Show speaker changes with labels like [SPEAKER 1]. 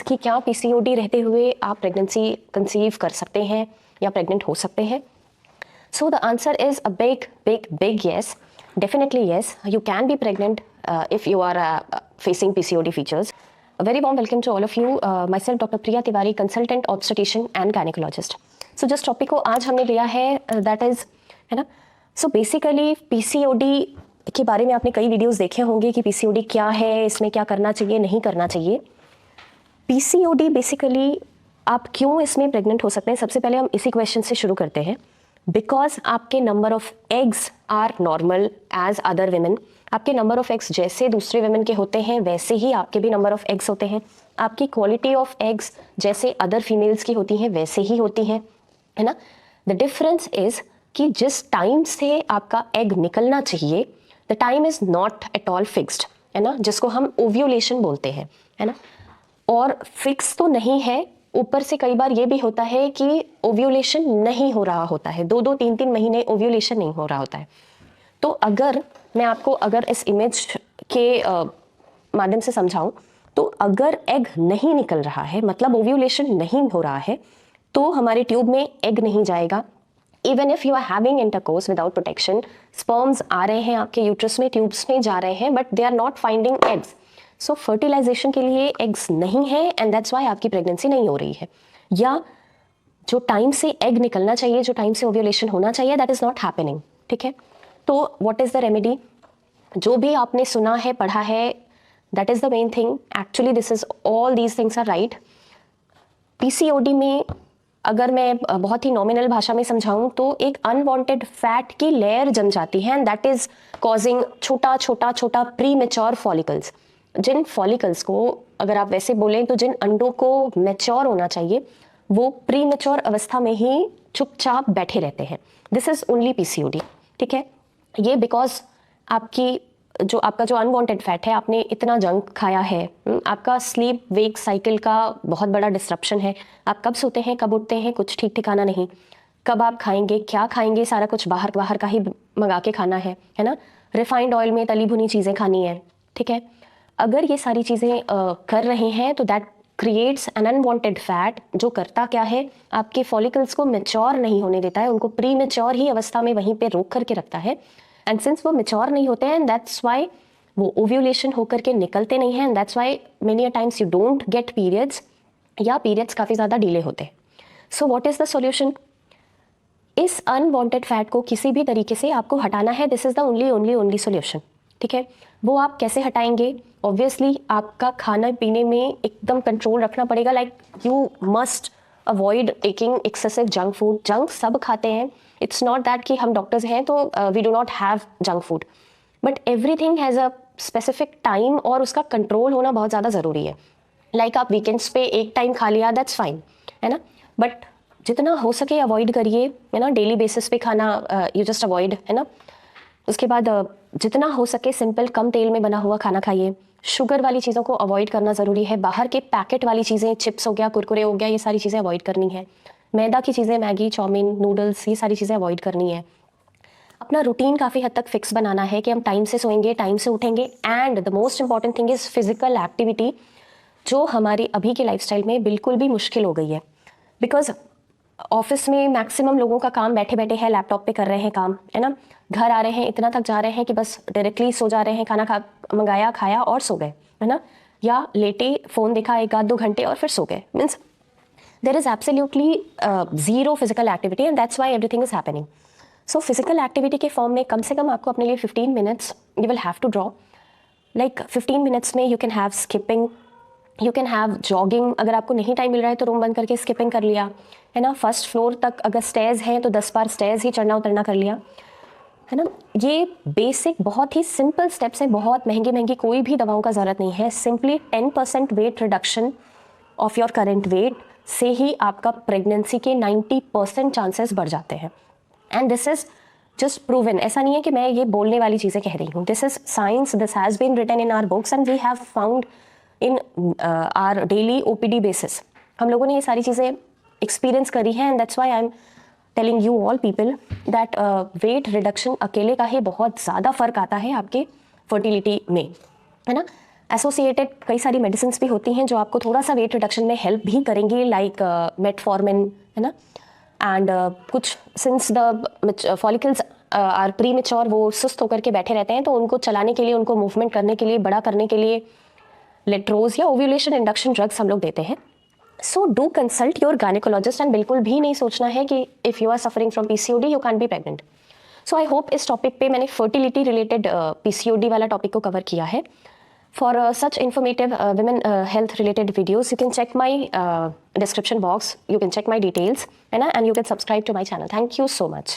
[SPEAKER 1] कि क्या पीसीओडी रहते हुए आप प्रेगनेंसी कंसीव कर सकते हैं या प्रेग्नेंट हो सकते हैं? So the answer is a big yes. Definitely yes. You can be pregnant if you are facing PCOD features. A very warm welcome to all of you. Myself Dr. Priya Tiwari, consultant obstetrician and gynecologist. So जिस topic को आज हमने लिया है that is, है ना, so basically PCOD के बारे में आपने कई वीडियोस देखे होंगे कि PCOD क्या है, इसमें क्या करना चाहिए, नहीं करना चाहिए. PCOD बेसिकली आप क्यों इसमें प्रेग्नेंट हो सकते हैं, सबसे पहले हम इसी क्वेश्चन से शुरू करते हैं. बिकॉज आपके number of eggs are normal as other women. आपके नंबर ऑफ एग्स जैसे दूसरे वेमेन के होते हैं वैसे ही आपके भी नंबर ऑफ एग्स होते हैं. आपकी क्वालिटी ऑफ एग्स जैसे अदर फीमेल्स की होती हैं वैसे ही होती हैं, है ना. द डिफरेंस इज कि जिस टाइम से आपका एग निकलना चाहिए the time is not at all fixed, है ना, जिसको हम ओव्यूलेशन बोलते हैं, है ना. और फिक्स तो नहीं है, ऊपर से कई बार ये भी होता है कि ओव्यूलेशन नहीं हो रहा होता है, 2-2, 3-3 महीने ओव्यूलेशन नहीं हो रहा होता है. तो अगर मैं आपको अगर इस इमेज के माध्यम से समझाऊं तो अगर एग नहीं निकल रहा है मतलब ओव्यूलेशन नहीं हो रहा है तो हमारे ट्यूब में एग नहीं जाएगा. Even if you are having intercourse without protection, sperms आ रहे हैं आपके यूट्रस में, ट्यूब्स में जा रहे हैं, but they are not finding eggs. So fertilization के लिए एग्स नहीं है एंड दैट्स वाई आपकी प्रेगनेंसी नहीं हो रही है. या जो टाइम से एग निकलना चाहिए, जो टाइम से ओव्यूलेशन होना चाहिए, दैट इज नॉट हैपनिंग. ठीक है, तो व्हाट इज द रेमेडी? जो भी आपने सुना है, पढ़ा है, that is the main thing. Actually this is all these things are right. PCOD में अगर मैं बहुत ही नॉमिनल भाषा में समझाऊं तो एक अनवांटेड फैट की लेयर जम जाती है एंड दैट इज कॉजिंग छोटा छोटा छोटा प्री मेच्योर फॉलिकल्स. जिन फॉलिकल्स को अगर आप वैसे बोलें तो जिन अंडों को मैच्योर होना चाहिए वो प्री मैच्योर अवस्था में ही चुपचाप बैठे रहते हैं. This is only PCOD. ठीक है, ये बिकॉज आपका जो अनवांटेड फैट है, आपने इतना जंक खाया है, आपका स्लीप वेक साइकिल का बहुत बड़ा डिस्ट्रप्शन है. आप कब सोते हैं, कब उठते हैं, कुछ ठीक ठिकाना नहीं. कब आप खाएंगे, क्या खाएंगे, सारा कुछ बाहर का ही मंगा के खाना है ना. रिफाइंड ऑयल में तली भुनी चीज़ें खानी है. ठीक है, अगर ये सारी चीज़ें कर रहे हैं तो that creates an unwanted fat जो करता क्या है, आपके फॉलिकल्स को मैच्योर नहीं होने देता है, उनको प्री मैच्योर ही अवस्था में वहीं पे रोक करके रखता है. एंड सिंस वो मैच्योर नहीं होते हैं दैट्स वाई वो ओव्यूलेशन होकर के निकलते नहीं हैं. That's why many a times you don't get periods या पीरियड्स काफ़ी ज़्यादा डिले होते हैं. So what is the solution? इस अनवांटेड फैट को किसी भी तरीके से आपको हटाना है. This is the only solution. ठीक है, वो आप कैसे हटाएंगे? ऑब्वियसली आपका खाना पीने में एकदम कंट्रोल रखना पड़ेगा. Like you must avoid taking excessive junk food. Junk सब खाते हैं, इट्स नॉट दैट कि हम डॉक्टर्स हैं तो we do not have junk food, but everything has a specific time और उसका कंट्रोल होना बहुत ज़्यादा ज़रूरी है. लाइक आप वीकेंड्स पे एक टाइम खा लिया, दैट्स फाइन, है ना, बट जितना हो सके अवॉइड करिए, है ना. डेली बेसिस पे खाना यू जस्ट अवॉइड, है ना. उसके बाद जितना हो सके सिंपल कम तेल में बना हुआ खाना खाइए. शुगर वाली चीज़ों को अवॉइड करना ज़रूरी है. बाहर के पैकेट वाली चीज़ें, चिप्स हो गया, कुरकुरे हो गया, ये सारी चीज़ें अवॉइड करनी है. मैदा की चीज़ें, मैगी, चाउमीन, नूडल्स, ये सारी चीज़ें अवॉइड करनी है. अपना रूटीन काफ़ी हद तक फिक्स बनाना है कि हम टाइम से सोएंगे, टाइम से उठेंगे. And the most important thing is physical activity, जो हमारी अभी के लाइफस्टाइल में बिल्कुल भी मुश्किल हो गई है. बिकॉज ऑफिस में मैक्सिमम लोगों का काम बैठे बैठे है, लैपटॉप पे कर रहे हैं काम, है ना. घर आ रहे हैं, इतना थक जा रहे हैं कि बस डायरेक्टली सो जा रहे हैं, खाना मंगाया, खाया और सो गए, है ना. या लेटे फ़ोन देखा 1-2 घंटे और फिर सो गए. Means there is absolutely zero physical activity and that's why everything is happening. So physical activity के फॉर्म में कम से कम आपको अपने लिए 15 minutes you will have to draw. Like 15 minutes में you can have skipping, you can have jogging. अगर आपको नहीं टाइम मिल रहा है तो रूम बंद करके स्किपिंग कर लिया, है ना. फर्स्ट फ्लोर तक अगर स्टेयर्स हैं तो 10 बार स्टेयर्स ही चढ़ना उतरना कर लिया, है ना. ये बेसिक बहुत ही सिंपल स्टेप्स हैं. बहुत महंगी कोई भी दवाओं का ज़रूरत नहीं है. Simply 10% weight reduction of your current weight से ही आपका प्रेगनेंसी के 90% चांसेस बढ़ जाते हैं. And this is just proven. ऐसा नहीं है कि मैं ये बोलने वाली चीज़ें कह रही हूँ. This is science. This has been written in our books and we have found in our daily OPD basis. हम लोगों ने ये सारी चीज़ें एक्सपीरियंस करी है and that's why I am telling you all people that weight reduction अकेले का ही बहुत ज़्यादा फ़र्क आता है आपके फर्टिलिटी में, है ना. एसोसिएटेड कई सारी मेडिसिन भी होती हैं जो आपको थोड़ा सा वेट रिडक्शन में हेल्प भी करेंगी, लाइक मेटफॉर्मिन, है ना। एंड कुछ since the follicles are premature, वो सुस्त होकर के बैठे रहते हैं, तो उनको चलाने के लिए, उनको मूवमेंट करने के लिए, बड़ा करने के लिए लेट्रोज या ओव्यूलेशन इंडक्शन ड्रग्स हम लोग देते हैं। So do consult your gynaecologist, and बिल्कुल भी नहीं सोचना है कि if you are suffering from PCOD you can be pregnant. So I hope इस टॉपिक पे मैंने फर्टिलिटी रिलेटेड पीसीओडी वाला टॉपिक को कवर किया है। For such informative women health related videos, you can check my description box, you can check my details, and you can subscribe to my channel. Thank you so much.